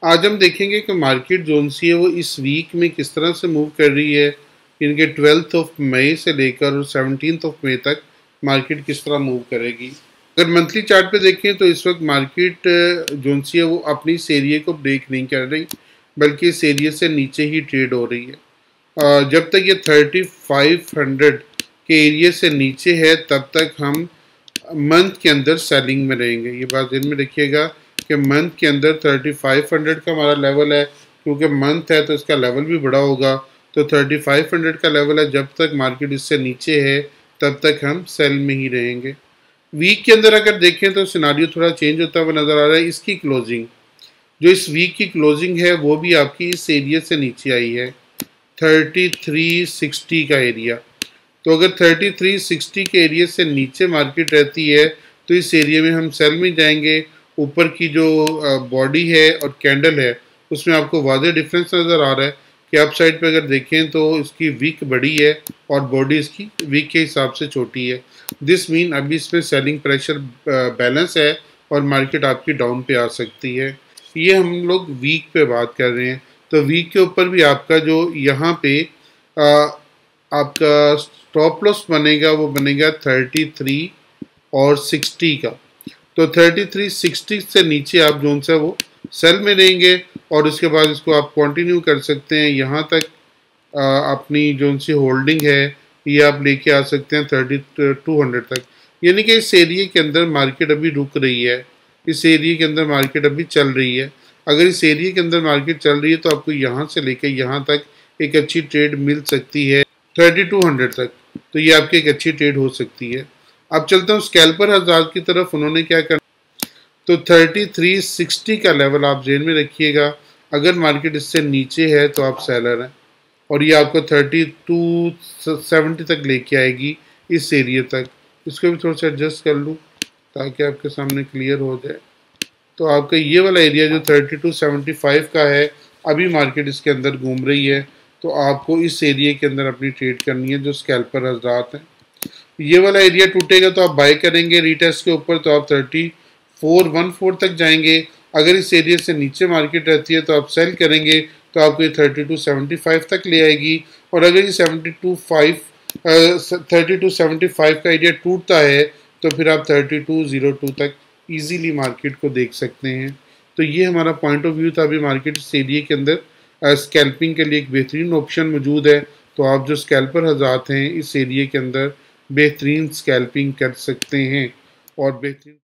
आज हम देखेंगे कि मार्केट जोन सी है वो इस वीक में किस तरह से मूव कर रही है। इनके 12th ऑफ मई से लेकर और 17th ऑफ मई तक मार्केट किस तरह मूव करेगी। अगर मंथली चार्ट पे देखें तो इस वक्त मार्केट जोन सी है वो अपनी इस एरिया को ब्रेक नहीं कर रही, बल्कि इस एरिया से नीचे ही ट्रेड हो रही है। जब तक ये 3500 के एरिया से नीचे है तब तक हम मंथ के अंदर सेलिंग में रहेंगे। ये बात ध्यान में रखिएगा कि मंथ के अंदर 3500 का हमारा लेवल है, क्योंकि मंथ है तो इसका लेवल भी बड़ा होगा। तो 3500 का लेवल है, जब तक मार्केट इससे नीचे है तब तक हम सेल में ही रहेंगे। वीक के अंदर अगर देखें तो सिनारियो थोड़ा चेंज होता हुआ नज़र आ रहा है। इसकी क्लोजिंग, जो इस वीक की क्लोजिंग है वो भी आपकी इस एरिया से नीचे आई है, 3360 का एरिया। तो अगर 3360 के एरिया से नीचे मार्केट रहती है तो इस एरिया में हम सेल में जाएंगे। ऊपर की जो बॉडी है और कैंडल है उसमें आपको वाज़ेह डिफरेंस नज़र आ रहा है कि अप साइड पे अगर देखें तो इसकी वीक बड़ी है और बॉडी इसकी वीक के हिसाब से छोटी है। दिस मीन अभी इसमें सेलिंग प्रेशर बैलेंस है और मार्केट आपकी डाउन पे आ सकती है। ये हम लोग वीक पे बात कर रहे हैं। तो वीक के ऊपर भी आपका जो यहाँ पे आपका स्टॉप लॉस बनेगा वो बनेगा 33 और 60 का। तो 3360 से नीचे आप जोन सा वो सेल में रहेंगे और उसके बाद इसको आप कंटिन्यू कर सकते हैं। यहाँ तक अपनी जोन सी होल्डिंग है ये आप लेके आ सकते हैं 3200 तक। यानी कि इस एरिया के अंदर मार्केट अभी रुक रही है, इस एरिया के अंदर मार्केट अभी चल रही है। अगर इस एरिया के अंदर मार्केट चल रही है तो आपको यहाँ से लेकर यहाँ तक एक अच्छी ट्रेड मिल सकती है 3200 तक। तो ये आपकी एक अच्छी ट्रेड हो सकती है। अब चलता हूँ स्कैल्पर हजार की तरफ। उन्होंने क्या करना, तो 3360 का लेवल आप जेल में रखिएगा। अगर मार्केट इससे नीचे है तो आप सेलर हैं और ये आपको 3270 तक लेके आएगी इस एरिया तक। इसको भी थोड़ा सा एडजस्ट कर लूँ ताकि आपके सामने क्लियर हो जाए। तो आपका ये वाला एरिया जो 3275 का है, अभी मार्केट इसके अंदर घूम रही है। तो आपको इस एरिया के अंदर अपनी ट्रेड करनी है जो स्कैल्पर हजरात हैं। ये वाला एरिया टूटेगा तो आप बाय करेंगे रीटेस्ट के ऊपर, तो आप 3414 तक जाएंगे। अगर इस एरिया से नीचे मार्केट रहती है तो आप सेल करेंगे तो आपको ये 3275 तक ले आएगी। और अगर ये 3275 का एरिया टूटता है तो फिर आप 3202 तक इजीली मार्केट को देख सकते हैं। तो ये हमारा पॉइंट ऑफ व्यू था। अभी मार्केट इस एरिया के अंदर स्कैल्पिंग के लिए एक बेहतरीन ऑप्शन मौजूद है। तो आप जो स्कैल्पर हज़रात हैं इस एरिया के अंदर बेहतरीन स्कैल्पिंग कर सकते हैं और बेहतरीन